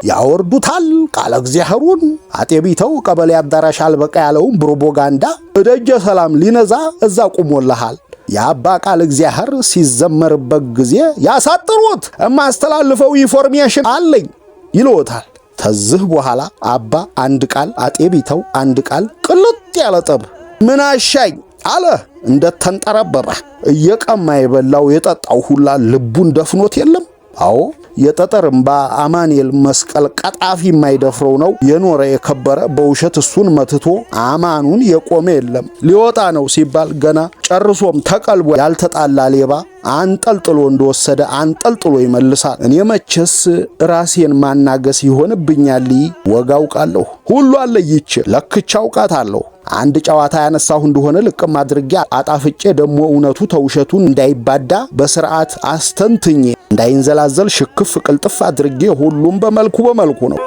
ያወርዱታል ቃለ እግዚአብሔሩን። አጤ ቢተው ቀበሌ አዳራሽ አልበቃ ያለውን ፕሮፓጋንዳ እደጀ ሰላም ሊነዛ እዛ ቆሞልሃል። የአባ ቃለ እግዚአብሔር ሲዘመርበት ጊዜ ያሳጥሩት የማስተላልፈው ኢንፎርሜሽን አለኝ ይሎታል። ተዝህ በኋላ አባ አንድ ቃል አጤ ቢተው አንድ ቃል ቅልጥ ያለ ጠብ ምን አሻኝ አለ እንደተንጠረበበ። እየቀማ የበላው የጠጣው ሁላ ልቡን ደፍኖት የለም። አዎ የጠጠር እምባ አማኑኤል መስቀል ቀጣፊ የማይደፍረው ነው የኖረ የከበረ በውሸት እሱን መትቶ አማኑን የቆመ የለም። ሊወጣ ነው ሲባል ገና ጨርሶም ተቀልቦ ያልተጣላ ሌባ አንጠልጥሎ እንደወሰደ አንጠልጥሎ ይመልሳል። እኔ መቼስ ራሴን ማናገስ ይሆንብኛል። ወጋው ቃለሁ ሁሉ አለይቼ ለክቻ አውቃታለሁ። አንድ ጨዋታ ያነሳሁ እንደሆነ ልቅም አድርጌ አጣፍጬ ደሞ እውነቱ ተውሸቱን እንዳይባዳ በስርዓት አስተንትኜ እንዳይንዘላዘል ሽክፍ ቅልጥፍ አድርጌ ሁሉም በመልኩ ነው።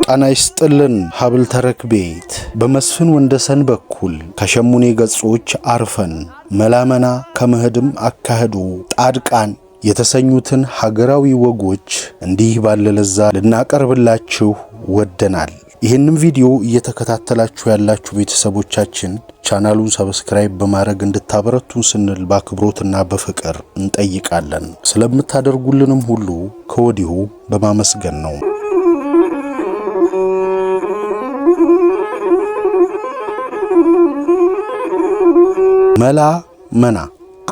ጣና ይስጥልን ሀብል ተረክ ቤት በመስፍን ወንደሰን በኩል ከሸሙኔ ገጾች አርፈን መላመና ከመህድም አካሄዱ ጣድቃን የተሰኙትን ሀገራዊ ወጎች እንዲህ ባለለዛ ልናቀርብላችሁ ወደናል። ይህንን ቪዲዮ እየተከታተላችሁ ያላችሁ ቤተሰቦቻችን ቻናሉን ሰብስክራይብ በማድረግ እንድታበረቱን ስንል በአክብሮትና በፍቅር እንጠይቃለን። ስለምታደርጉልንም ሁሉ ከወዲሁ በማመስገን ነው። መላ መና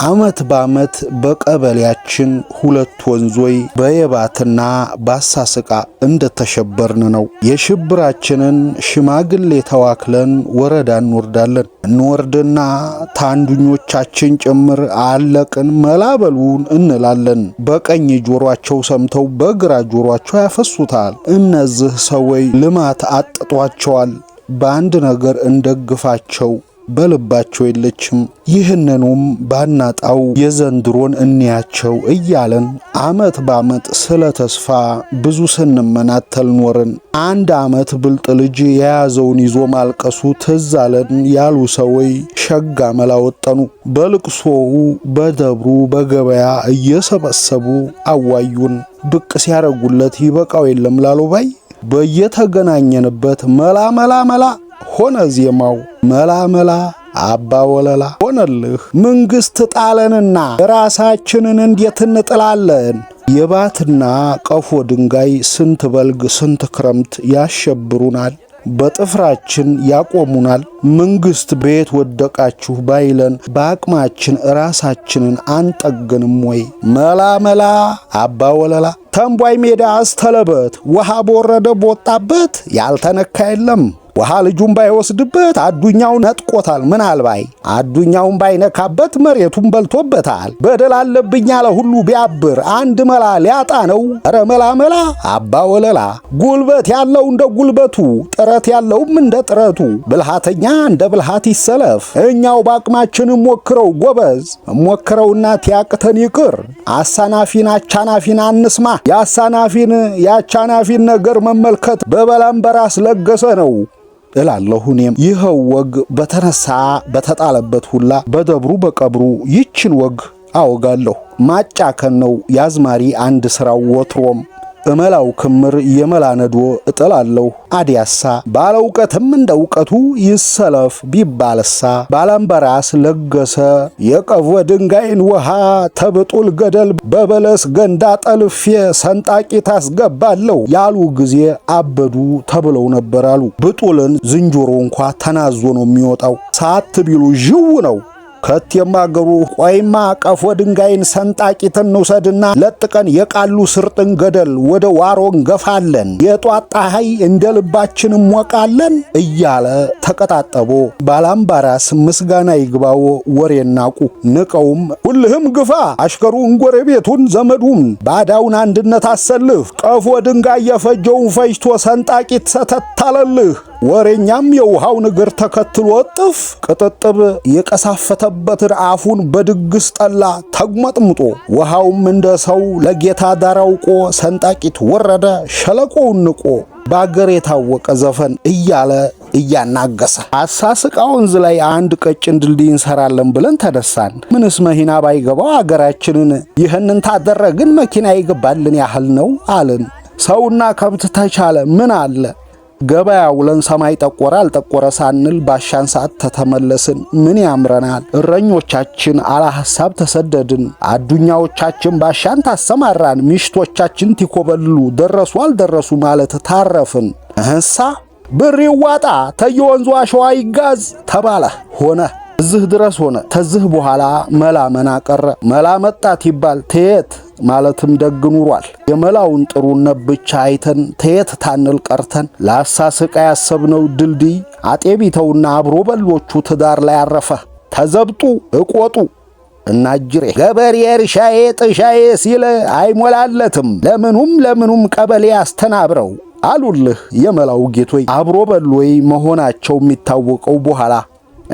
ዓመት በዓመት በቀበሌያችን ሁለት ወንዞይ በየባትና ባሳስቃ እንደተሸበርን ነው። የሽብራችንን ሽማግሌ ተዋክለን ወረዳ እንወርድና ታንዱኞቻችን ጭምር አለቅን መላበሉን እንላለን። በቀኝ ጆሮአቸው ሰምተው በግራ ጆሮአቸው ያፈሱታል። እነዚህ ሰዎች ልማት አጥጧቸዋል። በአንድ ነገር እንደግፋቸው በልባቸው የለችም። ይህንኑም ባናጣው የዘንድሮን እንያቸው እያለን ዓመት በዓመት ስለ ተስፋ ብዙ ስንመናተል ኖርን። አንድ ዓመት ብልጥ ልጅ የያዘውን ይዞ ማልቀሱ ትዝ አለን ያሉ ሰዎች ሸጋ መላ ወጠኑ። በልቅሶው በደብሩ በገበያ እየሰበሰቡ አዋዩን። ብቅ ሲያረጉለት ይበቃው የለም ላሉ ባይ በየተገናኘንበት መላ ሆነ ዜማው መላ አባ ወለላ ሆነልህ። መንግስት ጣለንና ራሳችንን እንዴት እንጥላለን? የባትና ቀፎ ድንጋይ ስንት በልግ ስንት ክረምት ያሸብሩናል። በጥፍራችን ያቆሙናል። መንግስት ቤት ወደቃችሁ ባይለን በአቅማችን ራሳችንን አንጠግንም ወይ? መላ አባ ወለላ ተንቧይ ሜዳ አስተለበት ውሃ በወረደ ቦጣበት ያልተነካ የለም። ውሃ ልጁን ባይወስድበት አዱኛው ነጥቆታል። ምናልባይ አዱኛውን ባይነካበት መሬቱን በልቶበታል። በደል አለብኝ ያለ ሁሉ ቢያብር አንድ መላ ሊያጣ ነው። ኧረ መላ አባ ወለላ ጉልበት ያለው እንደ ጉልበቱ፣ ጥረት ያለውም እንደ ጥረቱ፣ ብልሃተኛ እንደ ብልሃት ይሰለፍ። እኛው በአቅማችን ሞክረው ጎበዝ፣ ሞክረውና ቲያቅተን ይቅር። አሳናፊን አቻናፊን አንስማ። የአሳናፊን የአቻናፊን ነገር መመልከት በበላም በራስ ለገሰ ነው እላለሁ። እኔም ይኸው ወግ በተነሳ በተጣለበት ሁላ በደብሩ በቀብሩ ይችን ወግ አወጋለሁ። ማጫከን ነው ያዝማሪ አንድ ስራው ወትሮም እመላው ክምር የመላነዶ እጥላለሁ። አዲያሳ ባለውቀትም እንደ እውቀቱ ይሰለፍ ቢባልሳ ባላምበራስ ለገሰ የቀወ ድንጋይን ውሃ ተብጡል ገደል በበለስ ገንዳ ጠልፌ ሰንጣቂ ታስገባለሁ ያሉ ጊዜ አበዱ ተብለው ነበር አሉ። ብጡልን ዝንጀሮ እንኳ ተናዞ ነው የሚወጣው። ሳት ቢሉ ዥው ነው። ከትየማገሩ ቆይማ ቀፎ ድንጋይን ሰንጣቂትን ንውሰድና ለጥቀን የቃሉ ስርጥን ገደል ወደ ዋሮን ገፋለን። የጧት ፀሐይ እንደ ልባችን ሞቃለን እያለ ተቀጣጠቦ ባላምባራስ ምስጋና ይግባው ወሬናቁ ንቀውም ሁልህም ግፋ አሽከሩን ጎረቤቱን ዘመዱን ባዳውን አንድነት አሰልፍ ቀፎ ድንጋይ የፈጀውን ፈጅቶ ሰንጣቂት ሰተታለልህ። ወሬኛም የውሃው ንግር ተከትሎ ጥፍ ቅጥጥብ የቀሳፈተበትን አፉን በድግስ ጠላ ተግመጥምጦ ውሃውም እንደ ሰው ለጌታ ዳራውቆ ሰንጣቂት ወረደ ሸለቆውን ንቆ ባገር የታወቀ ዘፈን እያለ እያናገሰ አሳስቃ ወንዝ ላይ አንድ ቀጭን ድልድይ እንሰራለን ብለን ተነሳን። ምንስ መኪና ባይገባው አገራችንን ይህንን ታደረግን መኪና ይገባልን ያህል ነው አልን። ሰውና ከብት ተቻለ ምን አለ? ገበያ ውለን ሰማይ ጠቆረ አልጠቆረ ሳንል ባሻን ሰዓት ተተመለስን። ምን ያምረናል? እረኞቻችን አላ ሐሳብ ተሰደድን። አዱኛዎቻችን ባሻን ታሰማራን። ሚሽቶቻችን ቲኮበልሉ ደረሱ አልደረሱ ማለት ታረፍን። እህሳ ብር ይዋጣ ተየወንዙ አሸዋ ይጋዝ ተባለ። ሆነ እዚህ ድረስ ሆነ። ተዝህ በኋላ መላ መና ቀረ። መላ መጣት ይባል ተየት ማለትም ደግ ኑሯል። የመላውን ጥሩነት ብቻ አይተን ተየት ታንል ቀርተን ለአሳስቃ ያሰብነው ድልድይ አጤ ቢተውና አብሮ በሎቹ ትዳር ላይ አረፈ። ተዘብጡ እቆጡ እናጅሬ ገበሬ እርሻዬ ጥሻዬ ሲል አይሞላለትም። ለምኑም ቀበሌ አስተናብረው አሉልህ የመላው ጌቶይ። አብሮ በሎይ መሆናቸው የሚታወቀው በኋላ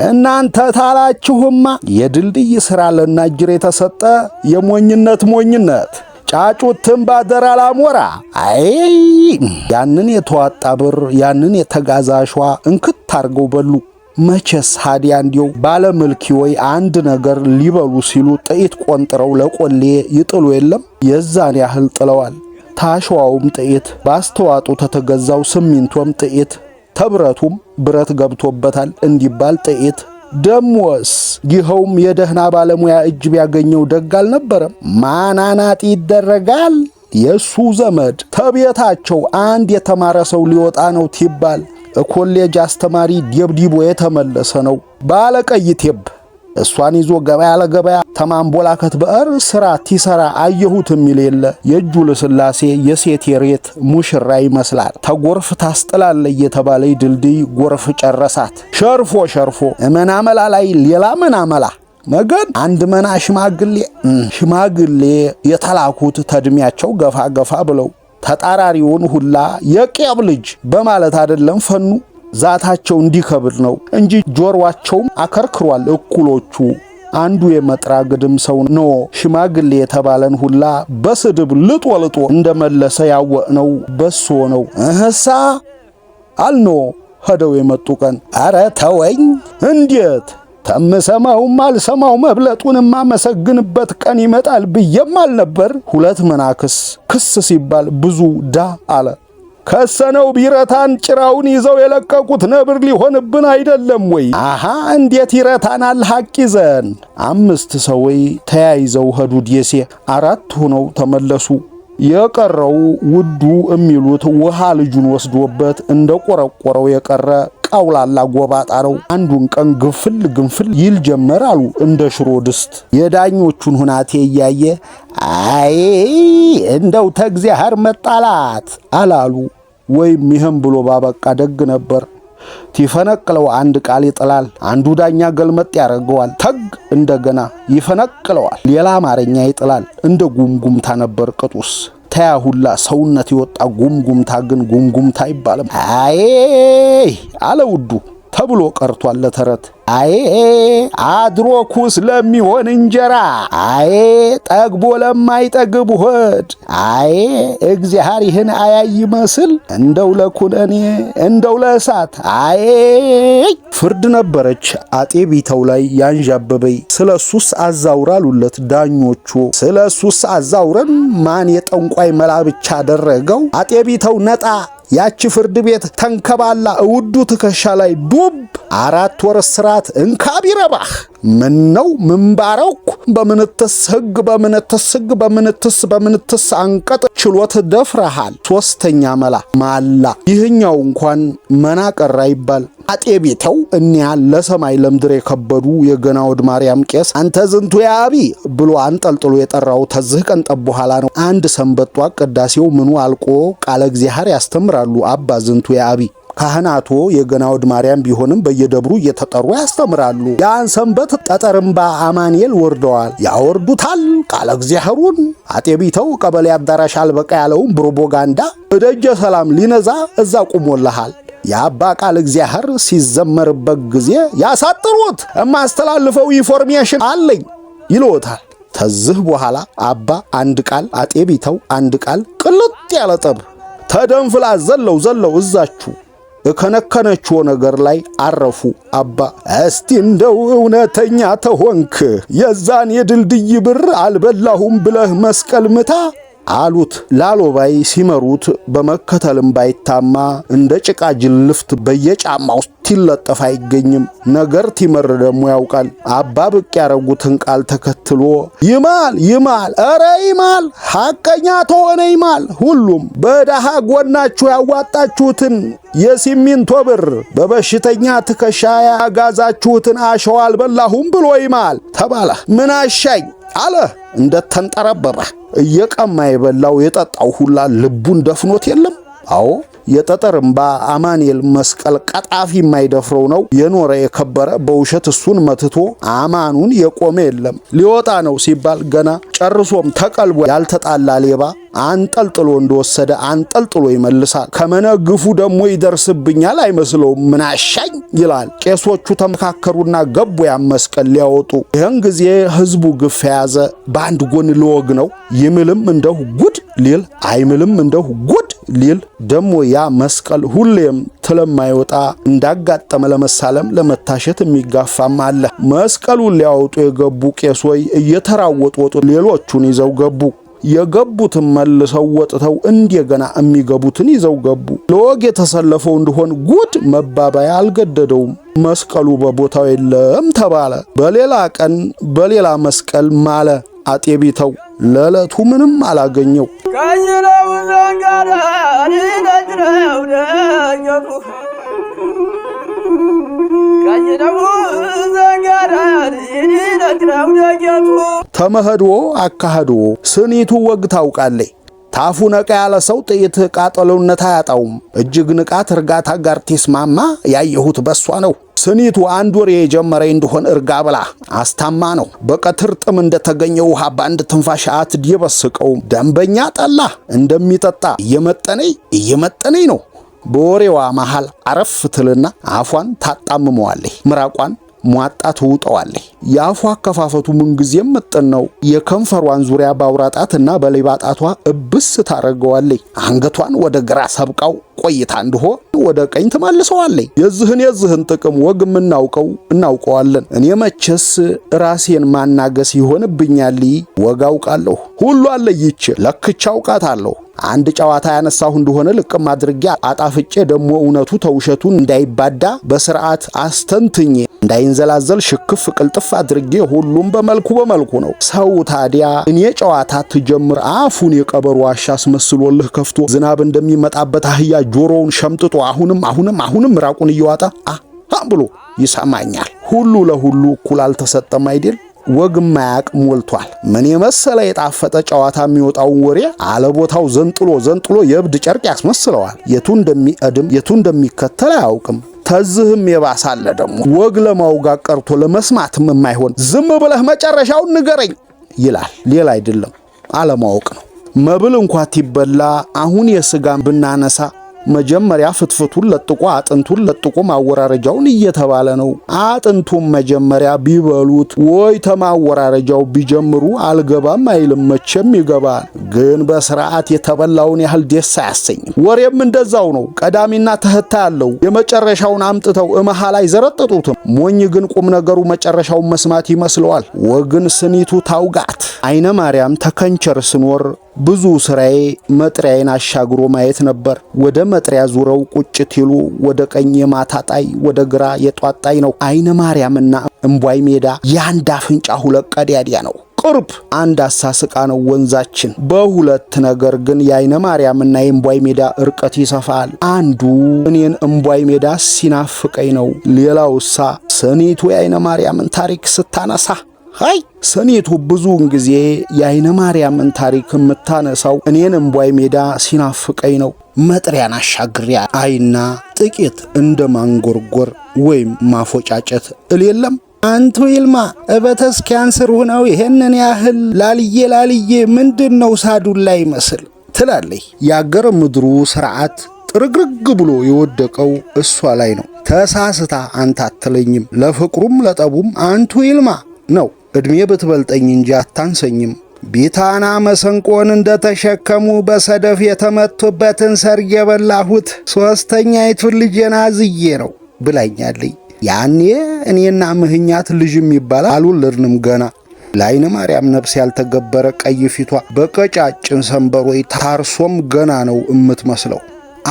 እናንተ ታላችሁማ የድልድይ ሥራ ለናጅሬ የተሰጠ የሞኝነት ጫጩትን ባደራ ላሞራ። አይ ያንን የተዋጣ ብር ያንን የተጋዛሿ እንክት አርገው በሉ። መቼስ ሃዲያ እንዲው ባለምልኪ ወይ አንድ ነገር ሊበሉ ሲሉ ጥይት ቆንጥረው ለቆሌ ይጥሉ የለም የዛን ያህል ጥለዋል። ታሸዋውም ጥይት ባስተዋጡ ተተገዛው ሲሚንቶም ጥይት ተብረቱም ብረት ገብቶበታል እንዲባል ጥይት። ደሞስ ይኸውም የደህና ባለሙያ እጅ ቢያገኘው ደግ አልነበረም? ማናናጥ ይደረጋል። የሱ ዘመድ ተቤታቸው አንድ የተማረ ሰው ሊወጣ ነው ትባል ኮሌጅ አስተማሪ ደብዲቦ የተመለሰ ነው ባለቀይ ቴብ። እሷን ይዞ ገበያ ለገበያ ተማምቦላከት በእር ስራ ቲሰራ አየሁት የሚል የለ። የእጁ ልስላሴ የሴት የሬት ሙሽራ ይመስላል። ተጎርፍ ታስጥላለ እየተባለ ድልድይ ጎርፍ ጨረሳት። ሸርፎ መናመላ ላይ ሌላ መናመላ መገን አንድ መና ሽማግሌ የተላኩት ተድሚያቸው ገፋ ብለው ተጣራሪውን ሁላ የቄብ ልጅ በማለት አይደለም ፈኑ። ዛታቸው እንዲከብድ ነው እንጂ ጆሮአቸውም አከርክሯል እኩሎቹ። አንዱ የመጥራ ግድም ሰው ነው ሽማግሌ የተባለን ሁላ በስድብ ልጦ እንደመለሰ ያወቅነው በሶ ነው። እህሳ አልኖ ሄደው የመጡ ቀን አረ ተወኝ እንዴት ተምሰማውም አልሰማው መብለጡን ማመሰግንበት ቀን ይመጣል ብዬም አልነበር። ሁለት መናክስ ክስ ሲባል ብዙ ዳ አለ። ከሰነው ቢረታን ጭራውን ይዘው የለቀቁት ነብር ሊሆንብን አይደለም ወይ? አሃ እንዴት ይረታናል ሐቅ ይዘን። 5 ሰዎች ተያይዘው ሄዱ ደሴ። 4 ሆነው ተመለሱ። የቀረው ውዱ የሚሉት ውሃ ልጁን ወስዶበት እንደ ቆረቆረው የቀረ ቃውላላ ጎባጣ ነው። አንዱን ቀን ግንፍል ይል ጀመር አሉ እንደ ሽሮ ድስት። የዳኞቹን ሁናቴ እያየ አይ እንደው ተግዚአብሔር መጣላት አላሉ። ወይም ይህም ብሎ ባበቃ ደግ ነበር። ቲፈነቅለው አንድ ቃል ይጥላል። አንዱ ዳኛ ገልመጥ ያደርገዋል። ተግ እንደገና ይፈነቅለዋል። ሌላ አማርኛ ይጥላል። እንደ ጉምጉምታ ነበር ቅጡስ። ታያሁላ ሰውነት ይወጣ ጉምጉምታ ግን ጉምጉምታ አይባልም። አይ አለ ውዱ ተብሎ ቀርቷል ለተረት። አይ አድሮኩስ ለሚሆን እንጀራ፣ አይ ጠግቦ ለማይጠግብ ሆድ፣ አይ እግዚአብሔር ይህን አያይ ይመስል እንደው ለኩነኔ እንደው ለእሳት። አይ ፍርድ ነበረች አጤ ቢተው ላይ ያንዣበበይ። ስለሱስ አዛውራሉለት ዳኞቹ። ስለሱስ አዛውረን ማን የጠንቋይ መላ ብቻ አደረገው? አጤ ቢተው ነጣ ያቺ ፍርድ ቤት ተንከባላ እውዱ ትከሻ ላይ ዱብ 4 ወር እስራት እንካ ቢረባህ። ምን ነው ምንባረኩ በምንትስ ሕግ በምንትስ አንቀጥ ችሎት ደፍረሃል። 3ኛ መላ ማላ። ይህኛው እንኳን መናቀራ ይባል። አጤ ቢተው እኒያ ለሰማይ ለምድር የከበዱ የገናውድ ማርያም ቄስ አንተ ዝንቱ ያቢ ብሎ አንጠልጥሎ የጠራው ተዝህ ቀን ጠብ በኋላ ነው። አንድ ሰንበቷ ቅዳሴው ምኑ አልቆ ቃለ እግዚአብሔር ያስተምራሉ አባ ዝንቱ ያቢ። ካህናቶ የገናውድ ማርያም ቢሆንም በየደብሩ እየተጠሩ ያስተምራሉ። ያን ሰንበት ጠጠርምባ አማኑኤል ወርደዋል። ያወርዱታል ቃለ እግዚአብሔሩን። አጤ ቢተው ቀበሌ አዳራሽ አልበቃ ያለውን ፕሮፓጋንዳ እደጀ ሰላም ሊነዛ እዛ ቁሞልሃል። የአባ ቃል እግዚአብሔር ሲዘመርበት ጊዜ ያሳጥሩት የማስተላልፈው ኢንፎርሜሽን አለኝ ይሎታል። ተዝህ በኋላ አባ አንድ ቃል አጤ ቢተው አንድ ቃል ቅልጥ ያለ ጠብ ተደንፍላ ዘለው እዛችሁ እከነከነችው ነገር ላይ አረፉ። አባ እስቲ እንደው እውነተኛ ተሆንክ የዛን የድልድይ ብር አልበላሁም ብለህ መስቀል ምታ አሉት። ላሎባይ ሲመሩት በመከተልም ባይታማ እንደ ጭቃ ጅልፍት በየጫማው ሲለጠፍ አይገኝም። ነገር ቲመር ደግሞ ያውቃል። አባ ብቅ ያረጉትን ቃል ተከትሎ ይማል ይማል፣ ኧረ ይማል፣ ሐቀኛ ተሆነ ይማል። ሁሉም በደሃ ጎናችሁ ያዋጣችሁትን የሲሚንቶ ብር በበሽተኛ ትከሻ ያጋዛችሁትን አሸዋ አልበላሁም ብሎ ይማል ተባለ። ምን አሻኝ አለ እንደተንጠረበበ። እየቀማ የበላው የጠጣው ሁላ ልቡን ደፍኖት የለም። አዎ የጠጠር እምባ አማኑኤል መስቀል ቀጣፊ የማይደፍረው ነው የኖረ የከበረ። በውሸት እሱን መትቶ አማኑን የቆመ የለም። ሊወጣ ነው ሲባል ገና ጨርሶም ተቀልቦ ያልተጣላ ሌባ አንጠልጥሎ እንደወሰደ አንጠልጥሎ ይመልሳል። ከመነግፉ ደግሞ ይደርስብኛል አይመስለውም። ምን አሻኝ ይላል። ቄሶቹ ተመካከሩና ገቡ ያን መስቀል ሊያወጡ። ይህን ጊዜ ህዝቡ ግፍ የያዘ በአንድ ጎን ልወግ ነው ይምልም እንደሁ ጉድ ሊል አይምልም እንደሁ ጉድ ሊል ደሞ ያ መስቀል ሁሌም ስለማይወጣ እንዳጋጠመ ለመሳለም ለመታሸት የሚጋፋም አለ። መስቀሉን ሊያወጡ የገቡ ቄሶይ እየተራወጡ ወጡ ሌሎቹን ይዘው ገቡ። የገቡትን መልሰው ወጥተው እንደገና የሚገቡትን ይዘው ገቡ። ለወግ የተሰለፈው እንደሆን ጉድ መባባያ አልገደደውም። መስቀሉ በቦታው የለም ተባለ። በሌላ ቀን በሌላ መስቀል ማለ። አጤ ቢተው ለዕለቱ ምንም አላገኘው። ተመህዶ አካህዶ ስኒቱ ወግ ታውቃለች። ታፉ ነቃ ያለ ሰው ጥይት ቃጠሎነት አያጣውም። እጅግ ንቃት እርጋታ ጋር ተስማማ ያየሁት በሷ ነው። ስኒቱ አንድ ወር የጀመረ እንደሆነ እርጋ ብላ አስታማ ነው። በቀትር ጥም እንደተገኘው ውሃ ባንድ ትንፋሽ አትዲበስቀው። ደንበኛ ጠላ እንደሚጠጣ እየመጠነኝ ነው። በወሬዋ መሃል አረፍ ትልና አፏን ታጣምመዋለች። ምራቋን ሟጣ ትውጠዋለች። የአፏ አከፋፈቱ ምንጊዜም ምጥን ነው። የከንፈሯን ዙሪያ ባውራጣትና በሌባጣቷ እብስ ታረገዋለች። አንገቷን ወደ ግራ ሰብቃው ቆይታ እንደሆ ወደ ቀኝ ትመልሰዋለች። የዝህን ጥቅም ወግ የምናውቀው እናውቀዋለን። እኔ መቼስ ራሴን ማናገስ ይሆንብኛል። ወግ አውቃለሁ፣ ሁሉ አለይቼ ለክቻ አውቃታለሁ። አንድ ጨዋታ ያነሳሁ እንደሆነ ልቅም አድርጌ አጣፍጬ ደግሞ እውነቱ ተውሸቱን እንዳይባዳ በስርዓት አስተንትኜ እንዳይንዘላዘል ሽክፍ ቅልጥፍ አድርጌ ሁሉም በመልኩ ነው። ሰው ታዲያ እኔ ጨዋታ ትጀምር አፉን የቀበሮ ዋሻ አስመስሎልህ ከፍቶ ዝናብ እንደሚመጣበት አህያ ጆሮውን ሸምጥጦ አሁንም ራቁን እየዋጣ ብሎ ይሰማኛል። ሁሉ ለሁሉ እኩል አልተሰጠም አይደል? ወግ ማያቅ ሞልቷል። ምን የመሰለ የጣፈጠ ጨዋታ የሚወጣውን ወሬ አለቦታው ዘንጥሎ የእብድ ጨርቅ ያስመስለዋል። የቱ እንደሚቀድም የቱ እንደሚከተል አያውቅም። ተዝህም የባሳለ ደግሞ ወግ ለማውጋት ቀርቶ ለመስማትም የማይሆን ዝም ብለህ መጨረሻውን ንገረኝ ይላል። ሌላ አይደለም አለማወቅ ነው። መብል እንኳን ይበላ አሁን የስጋን ብናነሳ መጀመሪያ ፍትፍቱን ለጥቆ አጥንቱን ለጥቆ ማወራረጃውን እየተባለ ነው። አጥንቱን መጀመሪያ ቢበሉት ወይ ተማወራረጃው ቢጀምሩ አልገባም አይልም፣ መቼም ይገባል። ግን በስርዓት የተበላውን ያህል ደስ አያሰኝም። ወሬም እንደዛው ነው። ቀዳሚና ተህታ ያለው የመጨረሻውን አምጥተው መሃል አይዘረጥጡትም። ሞኝ ግን ቁም ነገሩ መጨረሻውን መስማት ይመስለዋል። ወግን ስኒቱ ታውጋት። አይነ ማርያም ተከንቸር ስኖር ብዙ ስራዬ መጥሪያዬን አሻግሮ ማየት ነበር። ወደ መጥሪያ ዙረው ቁጭት ይሉ ወደ ቀኝ የማታ ጣይ ወደ ግራ የጧት ጣይ ነው። አይነ ማርያምና እምቧይ ሜዳ የአንድ አፍንጫ ሁለት ቀዳዲያ ነው። ቅርብ አንድ አሳስቃ ነው ወንዛችን። በሁለት ነገር ግን የአይነ ማርያምና የእምቧይ ሜዳ እርቀት ይሰፋል። አንዱ እኔን እምቧይ ሜዳ ሲናፍቀኝ ነው። ሌላውሳ ስኒቱ የአይነ ማርያምን ታሪክ ስታነሳ ሰኔቱ ብዙውን ጊዜ የአይነ ማርያምን ታሪክ የምታነሳው እኔን እምቧይ ሜዳ ሲናፍቀኝ ነው። መጥሪያን አሻግሪያ አይና ጥቂት እንደ ማንጎርጎር ወይም ማፎጫጨት እልየለም። አንቱ ይልማ እበተስኪያን ስር ሆነው ይሄንን ያህል ላልዬ ምንድነው ሳዱላ ይመስል ትላለች። ያገረ ምድሩ ስርዓት ጥርግርግ ብሎ የወደቀው እሷ ላይ ነው። ተሳስታ አንተ አትለኝም። ለፍቅሩም ለጠቡም አንቱ ይልማ ነው። እድሜ ብትበልጠኝ እንጂ አታንሰኝም። ቢታና መሰንቆን እንደተሸከሙ በሰደፍ የተመቱበትን ሰርግ የበላሁት ሶስተኛይቱን ልጄን አዝዬ ነው ብላኛለኝ። ያኔ እኔና ምህኛት ልጅም ይባል አልወለድንም ገና። ለዓይነ ማርያም ነፍስ ያልተገበረ ቀይ ፊቷ በቀጫጭን ሰንበሮይ ታርሶም ገና ነው እምትመስለው።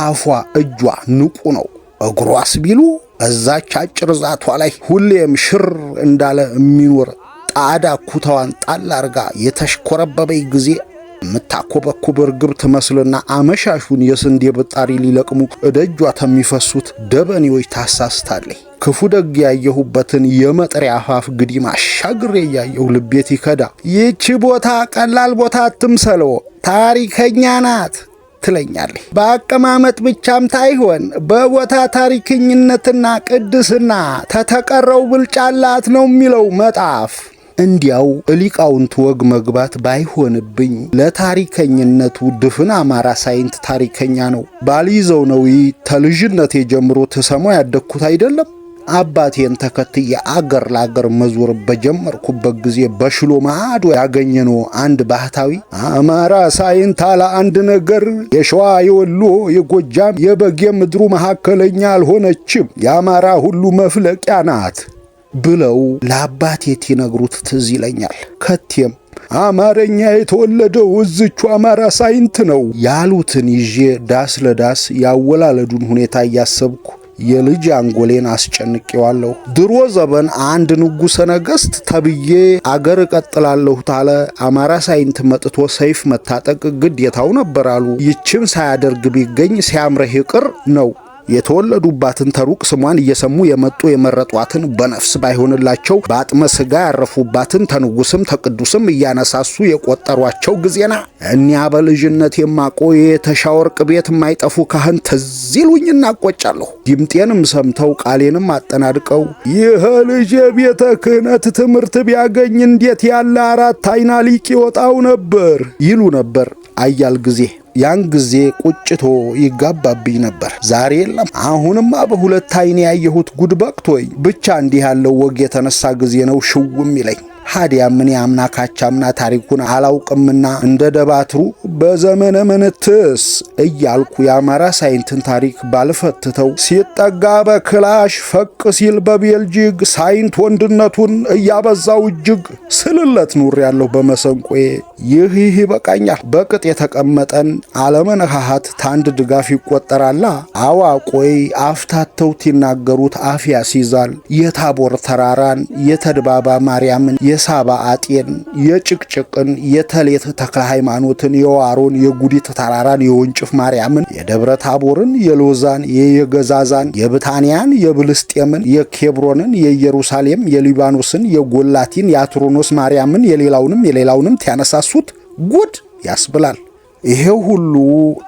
አፏ እጇ ንቁ ነው። እግሯስ ቢሉ እዛች አጭር ዛቷ ላይ ሁሌም ሽር እንዳለ የሚኖር ጣዳ ኩታዋን ጣል አርጋ የተሽኮረበበይ ጊዜ የምታኮበኩብ እርግብ ትመስልና አመሻሹን የስንዴ ብጣሪ ሊለቅሙ እደጇ ተሚፈሱት ደበኔዎች ታሳስታለች። ክፉ ደግ ያየሁበትን የመጥሪያ አፋፍ ግዲም አሻግሬ ያየሁ ልቤት ይከዳ። ይህች ቦታ ቀላል ቦታ አትምሰለው፣ ታሪከኛ ናት ትለኛለች። በአቀማመጥ ብቻም ታይሆን በቦታ ታሪክኝነትና ቅድስና ተተቀረው ብልጫላት ነው የሚለው መጣፍ። እንዲያው ሊቃውንት ወግ መግባት ባይሆንብኝ ለታሪከኝነቱ ድፍን አማራ ሳይንት ታሪከኛ ነው ባልይዘው ነው ተልጅነቴ ጀምሮ ተሰማው ያደኩት አይደለም። አባቴን ተከትዬ አገር ለአገር መዞር በጀመርኩበት ጊዜ በሽሎ ማዶ ያገኘነው አንድ ባህታዊ አማራ ሳይንት አለ አንድ ነገር፣ የሸዋ የወሎ የጎጃም የበጌ ምድሩ መካከለኛ አልሆነችም፣ የአማራ ሁሉ መፍለቂያ ናት ብለው ለአባቴ ሲነግሩት ትዝ ይለኛል። ከቴም አማርኛ የተወለደው እዝቹ አማራ ሳይንት ነው ያሉትን ይዤ ዳስ ለዳስ ያወላለዱን ሁኔታ እያሰብኩ የልጅ አንጎሌን አስጨንቄዋለሁ። ድሮ ዘበን አንድ ንጉሠ ነገሥት ተብዬ አገር እቀጥላለሁ ታለ አማራ ሳይንት መጥቶ ሰይፍ መታጠቅ ግዴታው ነበር አሉ። ይችም ሳያደርግ ቢገኝ ሲያምረህ ይቅር ነው። የተወለዱባትን ተሩቅ ስሟን እየሰሙ የመጡ የመረጧትን በነፍስ ባይሆንላቸው በአጥመ ሥጋ ያረፉባትን ተንጉስም ተቅዱስም እያነሳሱ የቆጠሯቸው ጊዜና እኒያ በልጅነት የማቆ የተሻወርቅ ቤት የማይጠፉ ካህን ትዝ ይሉኝና እቆጫለሁ። ድምጤንም ሰምተው ቃሌንም አጠናድቀው ይህ ልጅ የቤተ ክህነት ትምህርት ቢያገኝ እንዴት ያለ አራት አይና ሊቅ ይወጣው ነበር ይሉ ነበር አያል ጊዜ። ያን ጊዜ ቁጭቶ ይጋባብኝ ነበር። ዛሬ የለም። አሁንማ በሁለት አይኔ ያየሁት ጉድ በቅቶኝ ብቻ እንዲህ ያለው ወግ የተነሳ ጊዜ ነው ሽውም ይለኝ። ሀዲያ ምን ያምና ካቻምና ታሪኩን አላውቅምና እንደ ደባትሩ በዘመነ መንትስ እያልኩ የአማራ ሳይንትን ታሪክ ባልፈትተው ሲጠጋ በክላሽ ፈቅ ሲል በቤልጂግ ሳይንት ወንድነቱን እያበዛው እጅግ ስልለት ኑር ያለሁ በመሰንቆዬ። ይህ ይበቃኛል። በቅጥ የተቀመጠን አለመነካሃት ታንድ ድጋፍ ይቆጠራላ። አዋቆይ አፍታተው ይናገሩት አፍ ያስይዛል። የታቦር ተራራን የተድባባ ማርያምን የሳባ አጤን የጭቅጭቅን የተሌት ተክለ ሃይማኖትን የዋሮን የጉዲት ተራራን የወንጭፍ ማርያምን የደብረ ታቦርን የሎዛን የገዛዛን የብታንያን የብልስጤምን የኬብሮንን የኢየሩሳሌም የሊባኖስን የጎላቲን የአትሮኖስ ማርያምን የሌላውንም ያነሳሱት ጉድ ያስብላል። ይሄው ሁሉ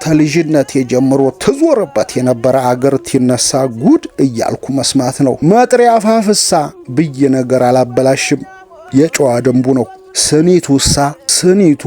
ተልጅነቴ ጀምሮ ትዞርበት የነበረ አገር ትነሳ ጉድ እያልኩ መስማት ነው። መጥሪያ አፋፍሳ ብዬ ነገር አላበላሽም። የጨዋ ደንቡ ነው። ስኒቱ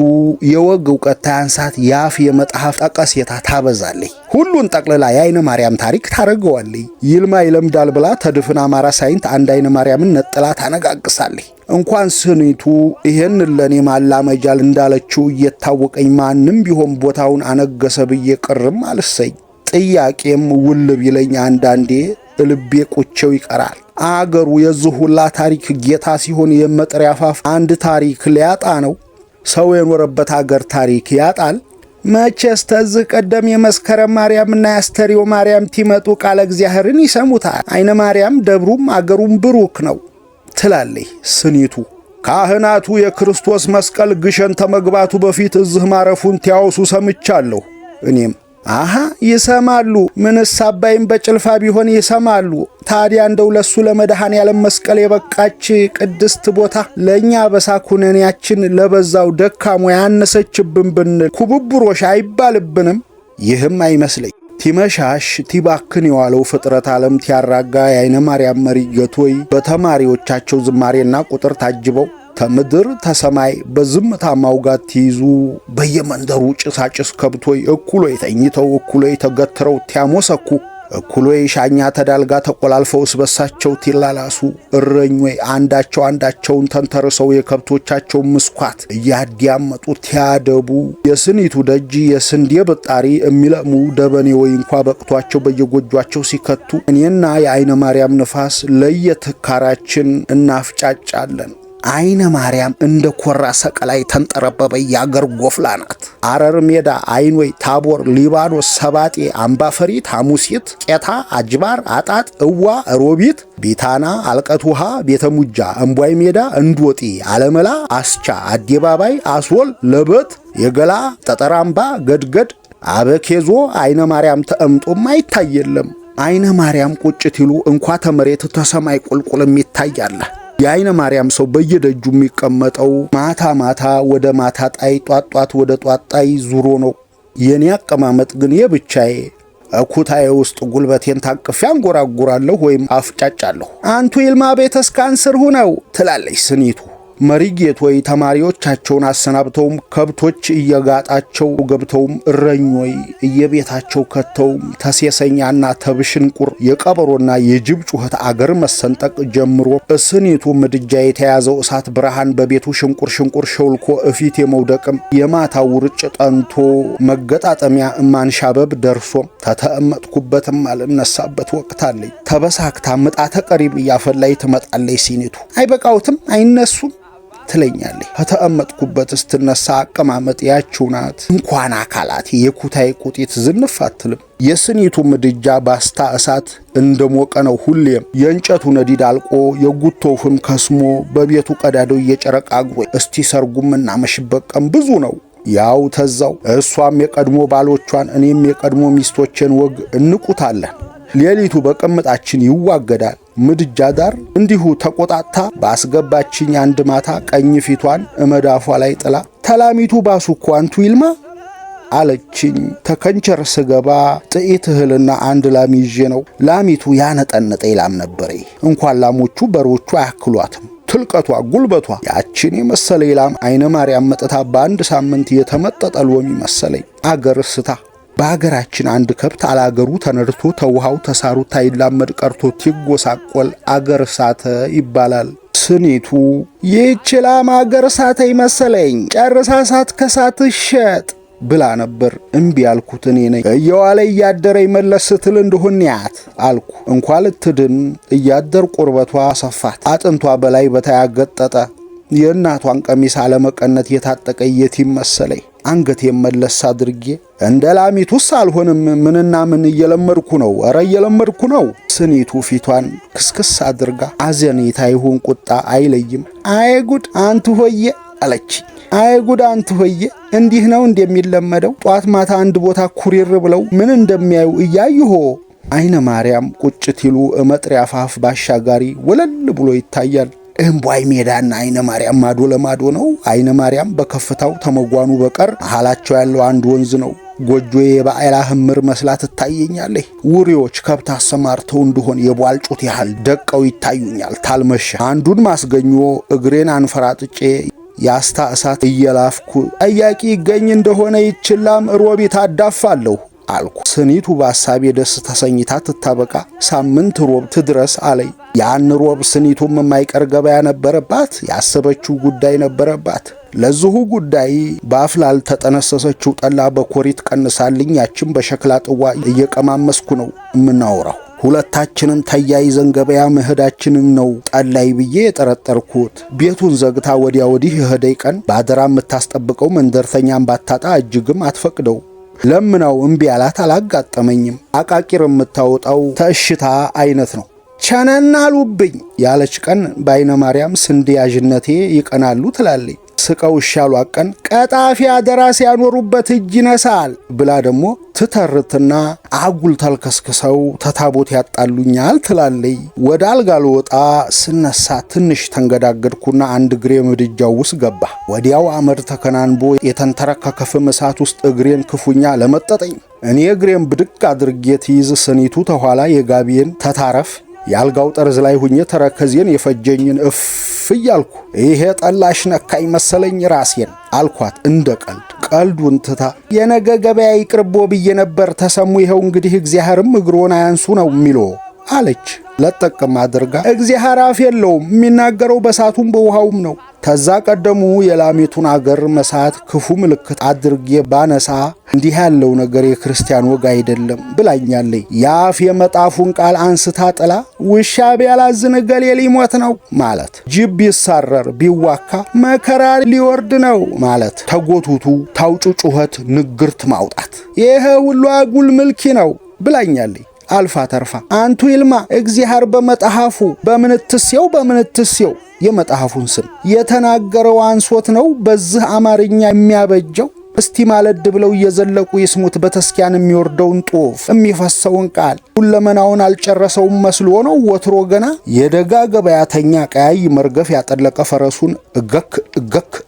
የወግ ዕውቀት ታያንሳት ያፍ የመጽሐፍ ጠቀሴታ ታበዛለች። ሁሉን ጠቅልላ የዓይነ ማርያም ታሪክ ታረገዋለች። ይልማ ይለምዳል ብላ ተድፍን አማራ ሳይንት አንድ ዓይነ ማርያምን ነጥላ ታነጋግሳለች። እንኳን ስኒቱ ይሄን ለኔ ማላመጃል እንዳለችው እየታወቀኝ ማንም ቢሆን ቦታውን አነገሰ ብዬ ቅርም አልሰኝ። ጥያቄም ውል ቢለኝ አንዳንዴ ልቤ ቁቼው ይቀራል። አገሩ የዚህ ሁላ ታሪክ ጌታ ሲሆን የመጥሪያ አፋፍ አንድ ታሪክ ሊያጣ ነው? ሰው የኖረበት አገር ታሪክ ያጣል? መቼስ ተዝህ ቀደም የመስከረም ማርያምና የአስተርዮ ማርያም ቲመጡ ቃለ እግዚአብሔርን ይሰሙታል። ዓይነ ማርያም ደብሩም አገሩም ብሩክ ነው ትላለች ስኒቱ። ካህናቱ የክርስቶስ መስቀል ግሸን ተመግባቱ በፊት እዚህ ማረፉን ቲያወሱ ሰምቻለሁ። እኔም አሃ ይሰማሉ። ምንስ አባይም በጭልፋ ቢሆን ይሰማሉ። ታዲያ እንደው ለሱ ለመድኃኔ ዓለም መስቀል የበቃች ቅድስት ቦታ ለእኛ በሳኩነኔያችን ለበዛው ደካሞ ያነሰችብን ብንል ኩብብሮሽ አይባልብንም? ይህም አይመስለኝ። ቲመሻሽ ቲባክን የዋለው ፍጥረት ዓለም ቲያራጋ የዓይነ ማርያም መሪ ገቶይ በተማሪዎቻቸው ዝማሬና ቁጥር ታጅበው ከምድር ተሰማይ በዝምታ ማውጋት ትይዙ በየመንደሩ ጭሳጭስ ከብቶይ እኩሎይ ተኝተው እኩሎይ ተገትረው ቲያሞሰኩ እኩሎይ ሻኛ ተዳልጋ ተቆላልፈውስ በሳቸው ትላላሱ እረኞይ አንዳቸውን ተንተርሰው የከብቶቻቸውን ምስኳት እያዳመጡት ያደቡ የስኒቱ ደጅ የስንዴ ብጣሪ የሚለሙ ደበኔ ወይ እንኳ በቅቷቸው በየጎጇቸው ሲከቱ እኔና የአይነ ማርያም ንፋስ ለየትካራችን እናፍጫጫለን። አይነ ማርያም እንደ ኮራ ሰቀላይ ተንጠረበበ ያገር ጎፍላ ናት። አረር ሜዳ፣ አይንወይ፣ ታቦር፣ ሊባኖስ፣ ሰባጤ፣ አምባፈሪት፣ ሐሙሲት፣ ቄታ፣ አጅባር፣ አጣጥ፣ እዋ፣ ሮቢት፣ ቢታና፣ አልቀት ውሃ፣ ቤተ ሙጃ፣ እምቧይ ሜዳ፣ እንዶጢ፣ አለመላ፣ አስቻ፣ አዴባባይ፣ አስወል፣ ለበት፣ የገላ፣ ጠጠራምባ፣ ገድገድ፣ አበኬዞ አይነ ማርያም ተእምጦም አይታየለም። አይነ ማርያም ቁጭት ይሉ እንኳ ተመሬት ተሰማይ ቁልቁልም ይታያለ። የአይነ ማርያም ሰው በየደጁ የሚቀመጠው ማታ ማታ ወደ ማታ ጣይ ጧጧት ወደ ጧጣይ ዙሮ ነው። የኔ አቀማመጥ ግን የብቻዬ እኩታዬ ውስጥ ጉልበቴን ታቅፌ አንጎራጉራለሁ ወይም አፍጫጫለሁ። አንቱ ይልማ ቤተስ ካንስር ሁነው ትላለች ስኒቱ። መሪጌት ወይ ተማሪዎቻቸውን አሰናብተውም ከብቶች እየጋጣቸው ገብተውም እረኞይ እየቤታቸው ከተውም ተሴሰኛና ተብሽንቁር የቀበሮና የጅብ ጩኸት አገር መሰንጠቅ ጀምሮ ስኒቱ ምድጃ የተያዘው እሳት ብርሃን በቤቱ ሽንቁር ሸውልኮ እፊት የመውደቅም የማታው ውርጭ ጠንቶ መገጣጠሚያ ማንሻበብ ደርሶም ተተመጥኩበትም አልነሳበት ወቅት አለኝ። ተበሳክታ ምጣተ ቀሪብ እያፈላይ ትመጣለች ሲኒቱ። አይበቃውትም አይነሱም ትለኛለች። ከተቀመጥኩበት ስትነሳ አቀማመጥ ያችው ናት። እንኳን አካላት የኩታይ ቁጢት ዝንፍ አትልም። የስኒቱ ምድጃ ባስታ እሳት እንደሞቀ ነው ሁሌም። የእንጨቱ ነዲድ አልቆ የጉቶው ፍም ከስሞ በቤቱ ቀዳዳው እየጨረቃ አግሮ እስቲ ሰርጉም እናመሽበት ቀን ብዙ ነው። ያው ተዛው እሷም የቀድሞ ባሎቿን እኔም የቀድሞ ሚስቶችን ወግ እንቁታለን። ሌሊቱ በቅምጣችን ይዋገዳል። ምድጃ ዳር እንዲሁ ተቆጣታ ባስገባችኝ አንድ ማታ ቀኝ ፊቷን እመዳፏ ላይ ጥላ ተላሚቱ ባሱኮ አንቱ ይልማ አለችኝ። ተከንቸር ስገባ ጥቂት እህልና አንድ ላም ይዤ ነው። ላሚቱ ያነጠነጠ ላም ነበረ። እንኳን ላሞቹ በሮቹ አያክሏትም። ትልቀቷ ጉልበቷ ያችን የመሰለ ላም አይነ ማርያም መጥታ በአንድ ሳምንት የተመጠጠ ሎሚ መሰለኝ። አገር ስታ በአገራችን አንድ ከብት አላገሩ ተነርቶ ተውሃው ተሳሩ ታይላመድ ቀርቶ ትጎሳቆል አገር ሳተ ይባላል። ስኒቱ ይህች ላም አገር ሳተ ይመሰለኝ ጨርሳ ሳት ከሳት ሸጥ ብላ ነበር። እምቢ ያልኩት እኔ ነኝ። እየዋለ እያደረ ይመለስ ስትል እንደሆነ ያት አልኩ። እንኳን ልትድን እያደር ቁርበቷ ሰፋት። አጥንቷ በላይ በታያገጠጠ የእናቷን ቀሚስ አለመቀነት የታጠቀ የቲም መሰለኝ። አንገቴን መለስ አድርጌ እንደ ላሚቱስ አልሆንም። ምንና ምን እየለመድኩ ነው? ኧረ እየለመድኩ ነው። ስኒቱ ፊቷን ክስክስ አድርጋ አዘኔታ ይሁን ቁጣ አይለይም። አይ ጉድ አንቱ ሆዬ አለች። አይ ጉድ አንቱ ሆዬ እንዲህ ነው እንደሚለመደው? ጧት ማታ አንድ ቦታ ኩሪር ብለው ምን እንደሚያዩ እያዩሆ። አይነ ማርያም ቁጭት ይሉ መጥሪያ አፋፍ ባሻጋሪ ወለል ብሎ ይታያል። እምቧይ ሜዳና አይነ ማርያም ማዶ ለማዶ ነው። አይነ ማርያም በከፍታው ተመጓኑ በቀር መሃላቸው ያለው አንድ ወንዝ ነው። ጎጆዬ የባዕላ ህምር መስላ ትታየኛለች። ውሪዎች ከብት አሰማርተው እንደሆን የቧልጩት ያህል ደቀው ይታዩኛል። ታልመሸ አንዱን ማስገኞ እግሬን አንፈራጥጬ ያስታ እሳት እየላፍኩ ጠያቂ ይገኝ እንደሆነ ይችላም ሮቢት አዳፋለሁ አልኩ። ስኒቱ በሐሳቤ ደስ ተሰኝታ ትታበቃ ሳምንት ሮብ ትድረስ አለኝ። ያን ሮብ ስኒቱም የማይቀር ገበያ ነበረባት። ያሰበችው ጉዳይ ነበረባት። ለዚሁ ጉዳይ በአፍላል ተጠነሰሰችው ጠላ በኮሪት ቀንሳልኝ ያችን በሸክላ ጥዋ እየቀማመስኩ ነው የምናወራው። ሁለታችንን ተያይዘን ገበያ መሄዳችንን ነው ጠላይ ብዬ የጠረጠርኩት። ቤቱን ዘግታ ወዲያ ወዲህ የሄደይ ቀን ባደራ የምታስጠብቀው መንደርተኛም ባታጣ እጅግም አትፈቅደው። ለምናው እምቢ ያላት አላጋጠመኝም። አቃቂር የምታወጣው ተእሽታ አይነት ነው። ቸነናሉብኝ ያለች ቀን በአይነ ማርያም ስንዴ ያዥነቴ ይቀናሉ ትላለች። ስቀው ሻሉ ቀን ቀጣፊ አደራ ሲያኖሩበት እጅ ይነሳል ብላ ደግሞ ትተርትና አጉል ተልከስክሰው ተታቦት ያጣሉኛል ትላለች። ወደ አልጋ ልወጣ ስነሳ ትንሽ ተንገዳገድኩና አንድ እግሬ ምድጃው ውስጥ ገባ። ወዲያው አመድ ተከናንቦ የተንተረከከ ፍም እሳት ውስጥ እግሬን ክፉኛ ለመጠጠኝ። እኔ እግሬን ብድቅ አድርጌ ትይዝ ስኒቱ ተኋላ የጋቢን ተታረፍ የአልጋው ጠርዝ ላይ ሁኜ ተረከዜን የፈጀኝን እፍ እያልኩ ይሄ ጠላሽ ነካኝ መሰለኝ ራሴን አልኳት እንደ ቀልዱን ትታ የነገ ገበያ ይቅርቦ ብዬ ነበር ተሰሙ ይኸው እንግዲህ እግዚአብሔርም እግሮን አያንሱ ነው የሚሎ አለች። ለጠቅም አድርጋ እግዚአብሔር አፍ የለውም የሚናገረው በሳቱም በውሃውም ነው። ተዛ ቀደሙ የላሚቱን አገር መሳት ክፉ ምልክት አድርጌ ባነሳ እንዲህ ያለው ነገር የክርስቲያን ወግ አይደለም ብላኛለች። የአፍ የመጣፉን ቃል አንስታ ጥላ ውሻ ቢያላዝን ገሌ ሊሞት ነው ማለት፣ ጅብ ቢሳረር ቢዋካ መከራ ሊወርድ ነው ማለት፣ ተጎቱቱ ታውጩ ጩኸት ንግርት ማውጣት ይሄ ሁሉ አጉል ምልኪ ነው ብላኛለች። አልፋ ተርፋ አንቱ ይልማ እግዚአብሔር በመጣሐፉ በምንትስየው የመጣሐፉን ስም የተናገረው አንሶት ነው በዚህ አማርኛ የሚያበጀው። እስቲ ማለድ ብለው እየዘለቁ ይስሙት በተስኪያን የሚወርደውን ጦፍ የሚፈሰውን ቃል ሁለመናውን አልጨረሰውም መስሎ ነው ወትሮ ገና የደጋ ገበያተኛ ቀያይ መርገፍ ያጠለቀ ፈረሱን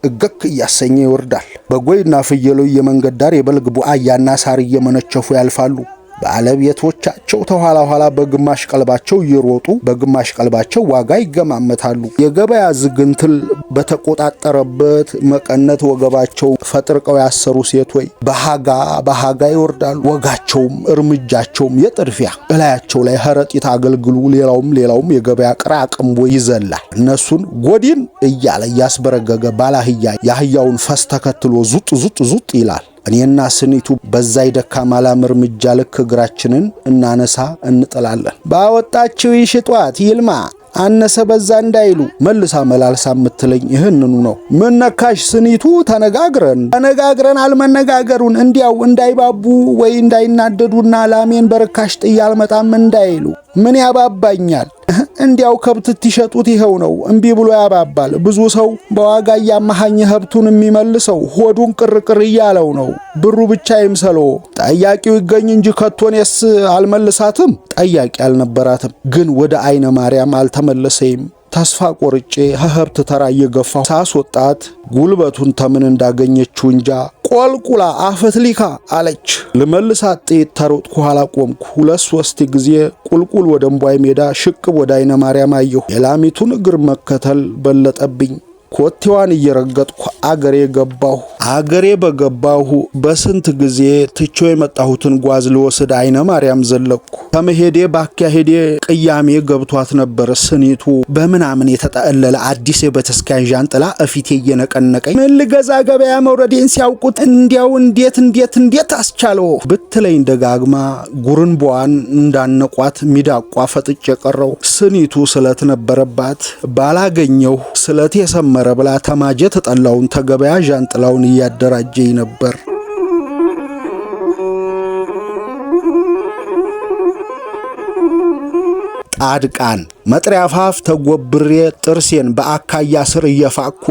እገክ እያሰኘ ይወርዳል። በጎይና ፍየሎ የመንገድ ዳር የበልግ ቡአያና ሳር እየመነቸፉ ያልፋሉ። ባለቤቶቻቸው ተኋላ ኋላ በግማሽ ቀልባቸው እየሮጡ በግማሽ ቀልባቸው ዋጋ ይገማመታሉ። የገበያ ዝግንትል በተቆጣጠረበት መቀነት ወገባቸው ፈጥርቀው ያሰሩ ሴቶች በሃጋ ይወርዳሉ። ወጋቸውም እርምጃቸውም የጥድፊያ እላያቸው ላይ ኸረጢት አገልግሉ ሌላውም የገበያ ቅራቅንቦ ይዘላል። እነሱን ጎዲን እያለ እያስበረገገ ባላህያ ያህያውን ፈስ ተከትሎ ዙጥ ይላል። እኔና ስኒቱ በዛይ ደካማ ላም እርምጃ ልክ እግራችንን እናነሳ እንጥላለን። ባወጣችው ይሽጧት ይልማ አነሰ በዛ እንዳይሉ መልሳ መላልሳ የምትለኝ ይህንኑ ነው። ምን ነካሽ ስኒቱ ተነጋግረን አልመነጋገሩን እንዲያው እንዳይባቡ ወይ እንዳይናደዱና ላሜን በርካሽ ጥዬ አልመጣም እንዳይሉ ምን ያባባኛል? እንዲያው ከብት ትሸጡት ይኸው ነው እምቢ ብሎ ያባባል። ብዙ ሰው በዋጋ ያማሃኝ ሀብቱን የሚመልሰው ሆዱን ቅርቅር እያለው ነው። ብሩ ብቻ ይምሰሎ ጠያቂው ይገኝ እንጂ ከቶኔስ አልመልሳትም። ጠያቂ አልነበራትም፣ ግን ወደ አይነ ማርያም አልተመለሰይም። ተስፋ ቆርጬ ሀብት ተራ እየገፋሁ ሳስወጣት ጉልበቱን ተምን እንዳገኘችው እንጃ ቆልቁላ አፈትሊካ አለች። ልመልሳት ጥይት ተሮጥኩ። ኋላ ቆምኩ። 2-3 ጊዜ ቁልቁል ወደ እምቧይ ሜዳ ሽቅብ ወደ አይነ ማርያም አየሁ። የላሚቱን እግር መከተል በለጠብኝ። ኮቴዋን እየረገጥኩ አገሬ በገባሁ በስንት ጊዜ ትቼው የመጣሁትን ጓዝ ልወስድ አይነ ማርያም ዘለቅኩ። ከመሄዴ ባካሄዴ ቅያሜ ገብቷት ነበር። ስኒቱ በምናምን የተጠለለ አዲስ የቤተክርስቲያን ዣንጥላ እፊቴ እየነቀነቀኝ ምን ልገዛ ገበያ መውረዴን ሲያውቁት እንዲያው እንዴት አስቻለው ብትለኝ ደጋግማ ጉርንቧን እንዳነቋት ሚዳቋ ፈጥጬ ቀረው። ስኒቱ ስለት ነበረባት ባላገኘው ስለት የሰመረ ብላ ተማጀ ተጠላውን ተገበያ ዣንጥላውን እያደራጀኝ ነበር። ጣድቃን መጥሪያ ፋፍ ተጎብሬ ጥርሴን በአካያ ስር እየፋኩ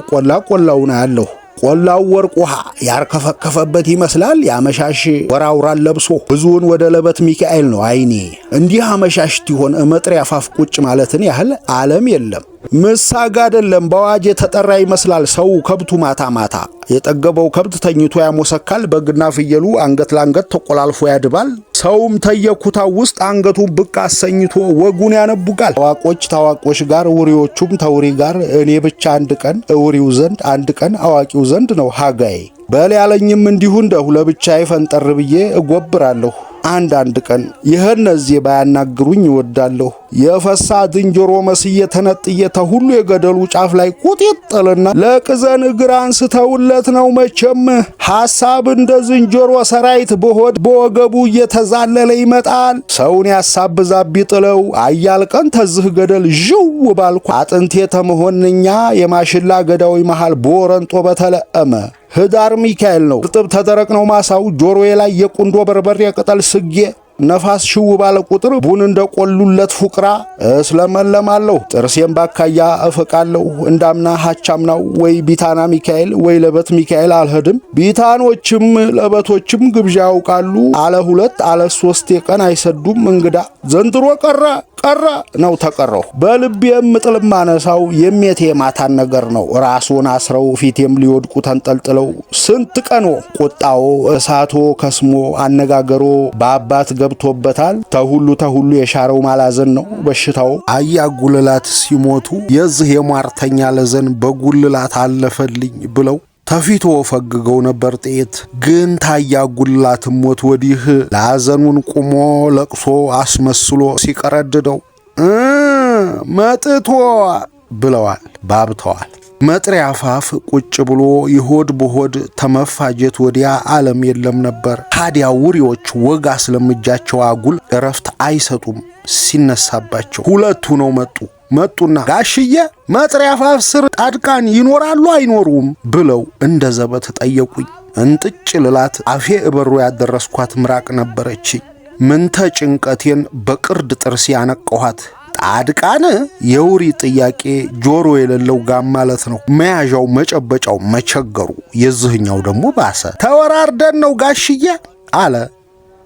ቆላውን አያለሁ። ቆላው ወርቅ ውሃ ያርከፈከፈበት ይመስላል። ያመሻሽ ወራውራን ለብሶ ብዙውን ወደ ለበት ሚካኤል ነው አይኔ። እንዲህ አመሻሽ ይሆን መጥሪያ ፋፍ ቁጭ ማለትን ያህል ዓለም የለም። ምሳጋ አይደለም በዋጅ የተጠራ ይመስላል። ሰው ከብቱ ማታ የጠገበው ከብት ተኝቶ ያሞሰካል። በግና ፍየሉ አንገት ላንገት ተቆላልፎ ያድባል። ሰውም ተየኩታው ውስጥ አንገቱን ብቅ አሰኝቶ ወጉን ያነቡቃል። ታዋቆች ጋር ውሪዎቹም ተውሪ ጋር እኔ ብቻ አንድ ቀን እውሪው ዘንድ አንድ ቀን አዋቂው ዘንድ ነው ሃጋይ በል ያለኝም እንዲሁ እንደሁ ለብቻዬ ፈንጠር ብዬ እጎብራለሁ። አንድ ቀን እነዚህ ባያናግሩኝ እወዳለሁ። የፈሳ ዝንጀሮ መስዬ ተነጥዬ ተሁሉ የገደሉ ጫፍ ላይ ቁጥጥልና ለቅዘን እግር አንስተውለት ነው መቼም ሐሳብ እንደ ዝንጀሮ ሰራይት በሆድ በወገቡ እየተዛለለ ይመጣል። ሰውን ያሳብዛብ ጥለው አያልቀን ተዝህ ገደል ዥው ባልኩ አጥንቴ ተመሆንኛ የማሽላ ገዳዊ መሃል በወረንጦ በተለእመ ህዳር ሚካኤል ነው። እርጥብ ተደረቅ ነው ማሳው። ጆሮዬ ላይ የቁንዶ በርበሬ ቅጠል ስጌ ነፋስ ሽው ባለ ቁጥር ቡን እንደቆሉለት ፉቅራ እስለመለማለሁ። ጥርሴን ባካያ እፈቃለሁ። እንዳምና ሐቻምናው ወይ ቢታና ሚካኤል ወይ ለበት ሚካኤል አልሄድም። ቢታኖችም ለበቶችም ግብዣ ያውቃሉ። አለ 2 አለ 3 ቀን አይሰዱም እንግዳ። ዘንድሮ ቀረ ቀረ ነው ተቀረው በልቤም ጥልም ማነሳው የሜቴ ማታን ነገር ነው። ራሱን አስረው ፊቴም ሊወድቁ ተንጠልጥለው ስንት ቀኖ ቁጣው እሳቶ ከስሞ አነጋገሮ በአባት ገብቶበታል። ተሁሉ የሻረው ማላዘን ነው በሽታው። አያጉልላት ሲሞቱ የዚህ የሟርተኛ ለዘን በጉልላት አለፈልኝ ብለው ተፊቶ ፈግገው ነበር ጥይት። ግን ታያጉልላት ሞት ወዲህ ለሐዘኑን ቁሞ ለቅሶ አስመስሎ ሲቀረድደው መጥቶ ብለዋል ባብተዋል። መጥሪያ አፋፍ ቁጭ ብሎ ይሆድ በሆድ ተመፋጀት ወዲያ ዓለም የለም ነበር። ታዲያ ውሪዎች ወጋ ስለምጃቸው አጉል እረፍት አይሰጡም። ሲነሳባቸው ሁለቱ ነው መጡና ጋሽዬ መጥሪያ አፋፍ ስር ጻድቃን ይኖራሉ አይኖሩም ብለው እንደ ዘበት ጠየቁኝ። እንጥጭ ልላት አፌ እበሩ ያደረስኳት ምራቅ ነበረች። ምንተ ጭንቀቴን በቅርድ ጥርስ ያነቀኋት። ጻድቃን የውሪ ጥያቄ ጆሮ የሌለው ጋም ማለት ነው። መያዣው መጨበጫው መቸገሩ። የዚህኛው ደግሞ ባሰ። ተወራርደን ነው ጋሽዬ አለ።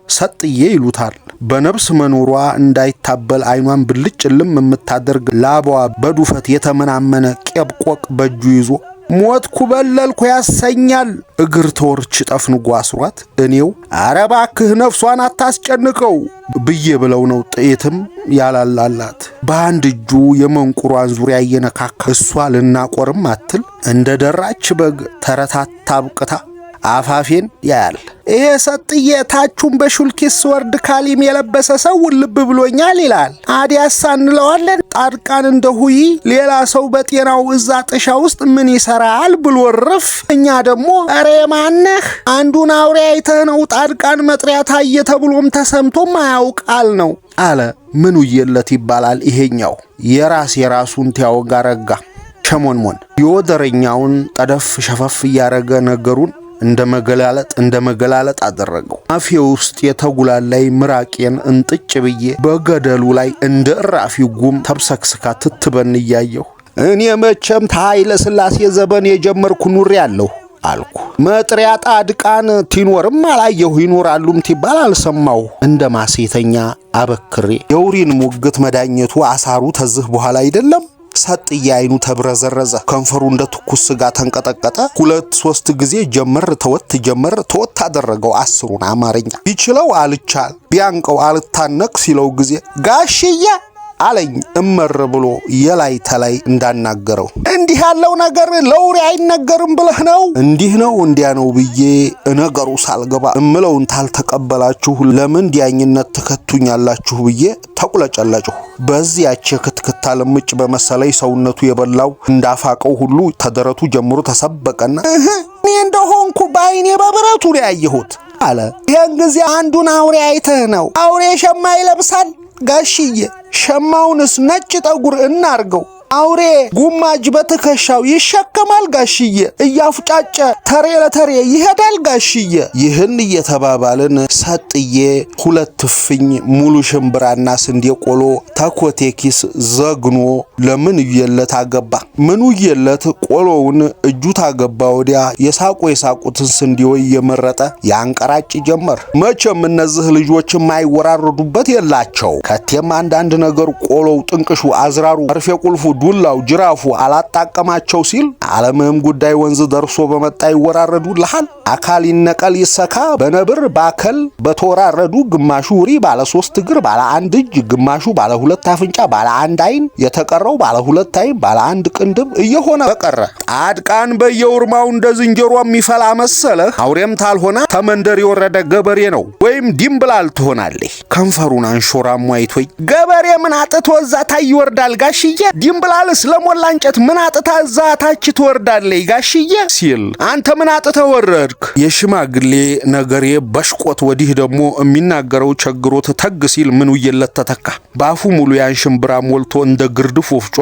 ሰጥዬ ይሉታል። በነብስ መኖሯ እንዳይታበል አይኗን ብልጭልም የምታደርግ ላባዋ በዱፈት የተመናመነ ቄብቆቅ በእጁ ይዞ ሞትኩ በለልኩ ያሰኛል። እግር ተወርች ጠፍንጎ አስሯት እኔው ኧረ እባክህ ነፍሷን አታስጨንቀው ብዬ ብለው ነው ጥይትም ያላላላት። በአንድ እጁ የመንቁሯን ዙሪያ እየነካካ እሷ ልናቆርም አትል እንደ ደራች በግ ተረታታ አብቅታ አፋፌን ያያል። ይሄ ሰጥዬ ታቹን በሹልኪስ ወርድ ካሊም የለበሰ ሰው ልብ ብሎኛል ይላል። አዲያሳ እንለዋለን። ጻድቃን እንደሁይ ሌላ ሰው በጤናው እዛ ጥሻ ውስጥ ምን ይሰራል ብሎ ረፍ። እኛ ደግሞ ኧረ ማነህ አንዱን አውሬ አይተህ ነው ጻድቃን መጥሪያ ታየ ተብሎም ተሰምቶም አያውቃል ነው አለ። ምን ውየለት ይባላል ይሄኛው የራሱን ቲያወጋ ረጋ ሸሞንሞን የወደረኛውን ጠደፍ ሸፈፍ እያረገ ነገሩን እንደ መገላለጥ አደረገው። አፌ ውስጥ የተጉላላይ ምራቄን እንጥጭ ብዬ በገደሉ ላይ እንደ እራፊ ጉም ተብሰክስካ ትትበን እያየሁ እኔ መቼም ኃይለ ሥላሴ ዘበን የጀመርኩ ኑሬ ያለሁ አልኩ። መጥሪያ ጻድቃን ቲኖርም አላየሁ ይኖራሉም ትባል አልሰማሁ። እንደ ማሴተኛ አበክሬ የውሪን ሙግት መዳኘቱ አሳሩ ተዝህ በኋላ አይደለም። ሰጥዬ አይኑ ተብረዘረዘ። ከንፈሩ እንደ ትኩስ ስጋ ተንቀጠቀጠ። 2-3 ጊዜ ጀመር ተወት አደረገው። 10ን አማርኛ ቢችለው አልቻል ቢያንቀው አልታነቅ ሲለው ጊዜ ጋሽዬ አለኝ እመር ብሎ የላይ ተላይ እንዳናገረው። እንዲህ ያለው ነገር ለውሪ አይነገርም ብለህ ነው? እንዲህ ነው እንዲያ ነው ብዬ ነገሩ ሳልገባ እምለውን ታልተቀበላችሁ ለምን ዲያኝነት ተከቱኛላችሁ ብዬ ተቁለጨለጭሁ። በዚያች ክትክታ ለምጭ በመሰለይ ሰውነቱ የበላው እንዳፋቀው ሁሉ ተደረቱ ጀምሮ ተሰበቀና እኔ እንደሆንኩ ባይኔ በብረቱ ያየሁት አለ። ይሄን ጊዜ አንዱን አውሬ አይተህ ነው? አውሬ ሸማ ይለብሳል ጋሽዬ፣ ሸማውንስ ነጭ ጠጉር እናርገው። አውሬ ጉማጅ በትከሻው ይሸከማል ጋሽዬ፣ እያፉጫጨ ተሬ ለተሬ ይሄዳል ጋሽዬ። ይህን እየተባባልን ሰጥዬ 2 እፍኝ ሙሉ ሽምብራና ስንዴ ቆሎ ተኮቴ ኪስ ዘግኖ ለምን የለት አገባ። ምኑ የለት ቆሎውን እጁ ታገባ ወዲያ የሳቁትን ስንዴው እየመረጠ ያንቀራጭ ጀመር። መቼም እነዚህ ልጆች የማይወራረዱበት የላቸው። ከቴም አንዳንድ ነገር ቆሎው፣ ጥንቅሹ፣ አዝራሩ፣ መርፌ ቁልፉ፣ ዱላው፣ ጅራፉ አላጣቀማቸው ሲል ዓለምም ጉዳይ ወንዝ ደርሶ በመጣ ይወራረዱልሃል። አካል ይነቀል ይሰካ በነብር ባከል በተወራረዱ ግማሹ ውሪ ባለ 3 እግር ባለ 1 እጅ፣ ግማሹ ባለ 2 አፍንጫ ባለ 1 አይን፣ የተቀረው ባለ 2 አይን ባለ 1 ቅንድብ እየሆነ በቀረ። ጻድቃን በየውርማው እንደ ዝንጀሮ የሚፈላ መሰለህ? አውሬም ታልሆነ ተመንደር የወረደ ገበሬ ነው ወይም ዲምብላል ትሆናለህ። ከንፈሩን አንሾራሙ አይቶይ ገበሬ ምን አጥቶ እዛ ታይ ይወርዳል ጋሽዬ? ዲምብላልስ ለሞላ እንጨት ምን አጥታ እዛ ታች ትወርዳለህ ጋሽዬ ሲል አንተ ምን አጥተህ ወረድክ? የሽማግሌ ነገሬ በሽቆት ወዲህ ደግሞ የሚናገረው ቸግሮት ተግ ሲል ምን ውየለት ተተካ። ባፉ ሙሉ ያን ሽምብራ ሞልቶ እንደ ግርድፍ ወፍጮ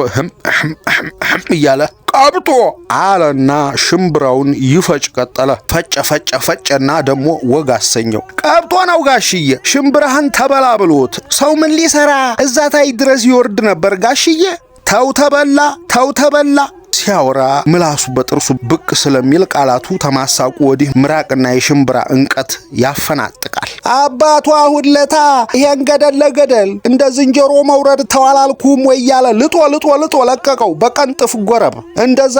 እያለ ቀብጦ አለና ሽምብራውን ይፈጭ ቀጠለ። ፈጨና ደግሞ ወግ አሰኘው። ቀብጦ ነው ጋሽዬ፣ ሽምብራህን ተበላ ብሎት ሰው ምን ሊሰራ እዛ ታይ ድረስ ይወርድ ነበር ጋሽዬ። ተው ተበላ ሲያወራ ምላሱ በጥርሱ ብቅ ስለሚል ቃላቱ ተማሳቁ ወዲህ ምራቅና የሽምብራ እንቀት ያፈናጥቃል። አባቱ አሁን ለታ ይሄን ገደል ለገደል እንደ ዝንጀሮ መውረድ ተዋላልኩም ወይ ያለ ልጦ ለቀቀው በቀንጥፍ ጎረብ። እንደዛ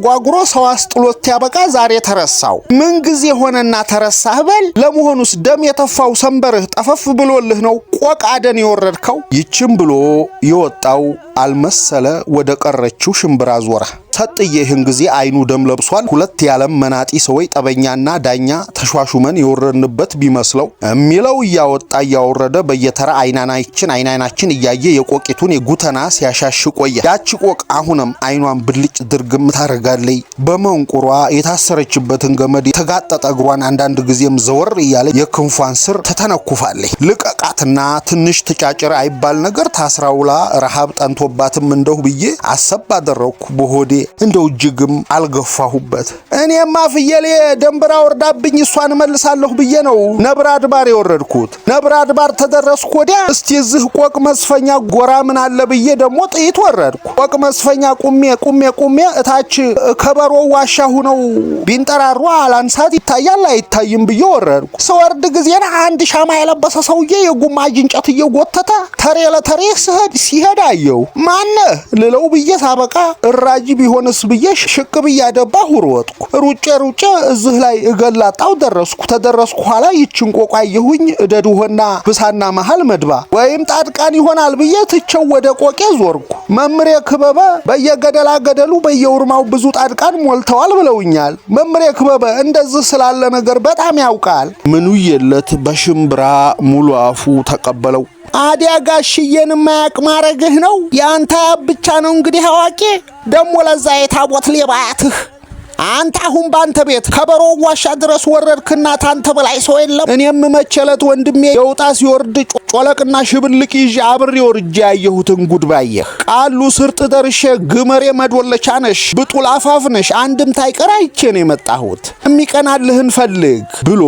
ጓጉሮ ሰው አስጥሎት ያበቃ ዛሬ ተረሳው። ምን ጊዜ ሆነና ተረሳህ በል። ለመሆኑስ ደም የተፋው ሰንበርህ ጠፈፍ ብሎልህ ነው ቆቅ አደን የወረድከው? ይችም ብሎ የወጣው አልመሰለ ወደ ቀረችው ሽምብራ ዞረ። ሰጥዬ ይህን ጊዜ አይኑ ደም ለብሷል። ሁለት የዓለም መናጢ ሰዎች ጠበኛና ዳኛ ተሿሹመን የወረድንበት ቢመስለው የሚለው እያወጣ እያወረደ በየተራ አይናችን እያየ የቆቂቱን የጉተና ሲያሻሽ ቆየ። ያቺ ቆቅ አሁንም አይኗን ብልጭ ድርግም ታረጋለይ። በመንቁሯ የታሰረችበትን ገመድ የተጋጠጠ እግሯን አንዳንድ ጊዜም ዘወር እያለ የክንፏን ስር ተተነኩፋለይ። ልቀቃትና ትንሽ ትጫጭር አይባል ነገር ታስራውላ ረሃብ ጠንቶባትም እንደው ብዬ አሰብ አደረኩ በሆዴ። እንደው እጅግም አልገፋሁበት። እኔማ ፍየሌ ደንብራ ወርዳብኝ እሷን መልሳለሁ ብዬ ነው ነብረ አድባር የወረድኩት። ነብረ አድባር ተደረስኩ ወዲያ እስቲ እዚህ ቆቅ መስፈኛ ጎራ ምን አለ ብዬ ደግሞ ጥይት ወረድኩ። ቆቅ መስፈኛ ቁሜ እታች ከበሮ ዋሻ ሁነው ቢንጠራሩ አላንሳት ይታያል አይታይም ብዬ ወረድኩ። ስወርድ ጊዜና አንድ ሻማ የለበሰ ሰውዬ የጉማጅ እንጨት እየጎተተ ተሬ ለተሬ ሲሄድ አየው። ማነህ ልለው ብዬ ሳበቃ እራጂ ቢሆንስ ብዬ ሽቅብ እያደባሁ ሮጥኩ። ሩጬ እዚህ ላይ እገላጣው ተደረስኩ ኋላ ይችን ቆቅ አየሁኝ። እደድሆና ብሳና መሃል መድባ ወይም ጣድቃን ይሆናል ብዬ ትቸው ወደ ቆቄ ዞርኩ። መምሬ ክበበ በየገደላ ገደሉ በየውርማው ብዙ ጣድቃን ሞልተዋል ብለውኛል። መምሬ ክበበ እንደዚህ ስላለ ነገር በጣም ያውቃል። ምኑ የለት በሽምብራ ሙሉ አፉ ተቀበለው። አዲያ ጋሽዬን ማያቅ ማረግህ ነው ያንተ ብቻ ነው እንግዲህ አዋቂ። ደሞ ለዛ የታቦት ሌባያትህ አንተ አሁን ባንተ ቤት ከበሮ ዋሻ ድረስ ወረድክና ታንተ በላይ ሰው የለም። እኔም መቸለት ወንድሜ የውጣ ሲወርድ ጮለቅና ሽብልቅ ይዤ አብሬ ወርጄ ያየሁትን ጉድ ባየህ። ቃሉ ስርጥ ደርሼ ግመሬ መድወለቻ ነሽ ብጡል አፋፍ ነሽ አንድም ታይቀር አይቼ ነው የመጣሁት። የሚቀናልህን ፈልግ ብሎ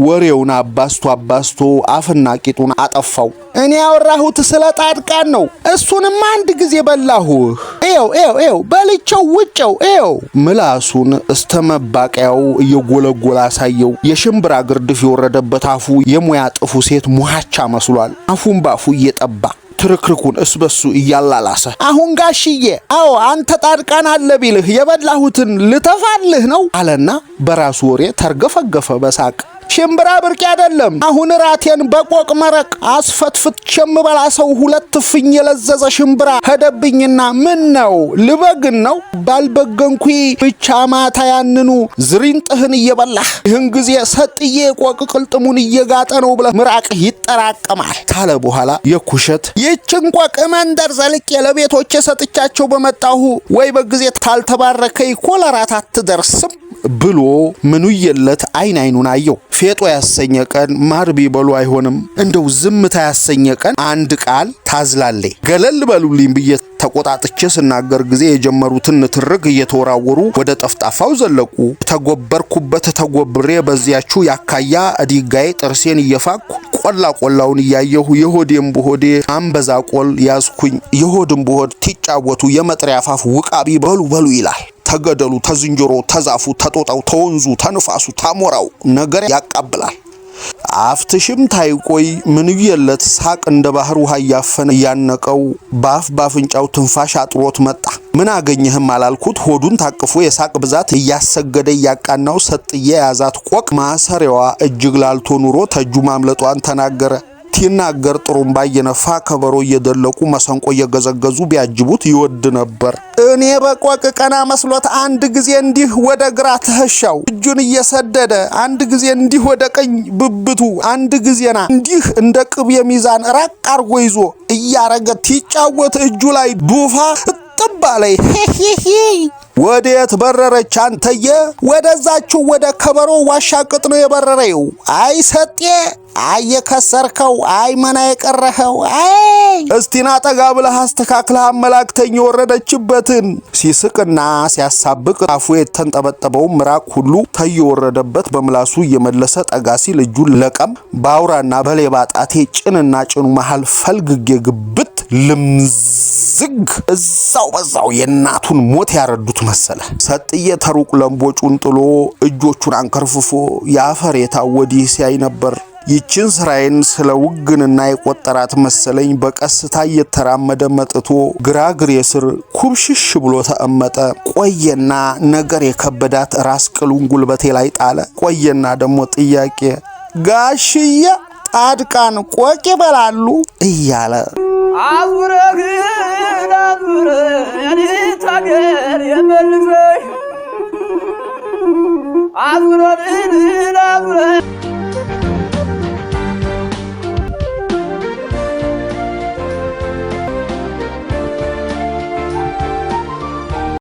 ወሬውን አባስቶ አፍና ቂጡን አጠፋው። እኔ ያወራሁት ስለ ጣድቃን ነው። እሱንም አንድ ጊዜ በላሁህ። ኤው በልቸው ውጨው ኤው ምላሱን እስተመባቂያው እየጎለጎለ አሳየው። የሽምብራ ግርድፍ የወረደበት አፉ የሙያ ጥፉ ሴት ሙሃቻ መስሏል። አፉን ባፉ እየጠባ ትርክርኩን እስበሱ እያላላሰ አሁን ጋሽዬ አዎ አንተ ጣድቃን አለ ቢልህ የበላሁትን ልተፋልህ ነው አለና በራሱ ወሬ ተርገፈገፈ በሳቅ። ሽምብራ ብርቅ አይደለም። አሁን ራቴን በቆቅ መረቅ አስፈትፍት ሸምበላ ሰው ሁለት ፍኝ የለዘዘ ሽምብራ ሄደብኝና ምን ነው ልበግን ነው ባልበገንኩ ብቻ ማታ ያንኑ ዝሪንጥህን እየበላህ ይህን ጊዜ ሰጥዬ ቆቅ ቅልጥሙን እየጋጠ ነው ብለህ ምራቅ ይጠራቀማል ካለ በኋላ የኩሸት ይችን ቆቅ መንደር ዘልቄ ለቤቶቼ ሰጥቻቸው በመጣሁ ወይ በጊዜ ታልተባረከይ ኮለራት አትደርስም ብሎ ምኑ የለት አይኑን አየው። ፌጦ ያሰኘ ቀን ማር ቢበሉ አይሆንም። እንደው ዝምታ ያሰኘ ቀን አንድ ቃል ታዝላለይ። ገለል በሉልኝ ብዬ ተቆጣጥቼ ስናገር ጊዜ የጀመሩትን ንትርክ እየተወራወሩ ወደ ጠፍጣፋው ዘለቁ። ተጎበርኩበት ተጎብሬ በዚያችሁ ያካያ እዲጋይ ጥርሴን እየፋኩ ቆላውን እያየሁ የሆዴም በሆዴ አንበዛ ቆል ያዝኩኝ። የሆድም በሆድ ትጫወቱ የመጥሪያ አፋፍ ውቃቢ በሉ ይላል። ተገደሉ ተዝንጀሮ ተዛፉ ተጦጣው ተወንዙ ተንፋሱ ታሞራው ነገር ያቃብላል። አፍትሽም ታይቆይ ምኑ የለት ሳቅ እንደ ባህር ውሃ ያፈነ ያነቀው ባፍንጫው ትንፋሽ አጥሮት መጣ። ምን አገኘህም አላልኩት። ሆዱን ታቅፎ የሳቅ ብዛት እያሰገደ ያቃናው ሰጥዬ ያዛት ቆቅ ማሰሪያዋ እጅግ ላልቶ ኑሮ ተጁ ማምለጧን ተናገረ። ሲናገር ጥሩምባ እየነፋ ከበሮ እየደለቁ መሰንቆ እየገዘገዙ ቢያጅቡት ይወድ ነበር። እኔ በቆቅ ቀና መስሎት አንድ ጊዜ እንዲህ ወደ ግራ ተህሻው እጁን እየሰደደ አንድ ጊዜ እንዲህ ወደ ቀኝ ብብቱ አንድ ጊዜና እንዲህ እንደ ቅብ የሚዛን ራቅ አርጎ ይዞ እያረገ ሲጫወት እጁ ላይ ዱፋ ጥባለይ ሄሄሄ ወዴት በረረች አንተየ? ወደዛችሁ ወደ ከበሮ ዋሻ ቅጥ ነው የበረረው። አይ ሰጤ አየከሰርከው አይ መና የቀረኸው አይ እስቲና ጠጋ ብለህ አስተካክለህ አመላክተኝ የወረደችበትን። ሲስቅና ሲያሳብቅ አፉ የተንጠበጠበው ምራቅ ሁሉ ተየወረደበት በምላሱ እየመለሰ ጠጋ ሲል እጁን ለቀም ባውራና በሌባ ጣቴ ጭንና ጭኑ መሃል ፈልግጌ ግብት ልምዝግ እዛው በዛው የናቱን ሞት ያረዱት መሰለ። ሰጥዬ ተሩቅ ለምቦጩን ጥሎ እጆቹን አንከርፍፎ ያፈሬታ ወዲህ ሲያይ ነበር። ይችን ስራዬን ስለ ውግንና የቆጠራት መሰለኝ በቀስታ እየተራመደ መጥቶ ግራግሬ ስር ኩብሽሽ ብሎ ተቀመጠ። ቆየና ነገር የከበዳት ራስ ቅሉን ጉልበቴ ላይ ጣለ። ቆየና ደግሞ ጥያቄ ጋሽዬ ጻድቃን ቆቅ ይበላሉ እያለ አዙረህ ታገር የመልሰህ አዙረህ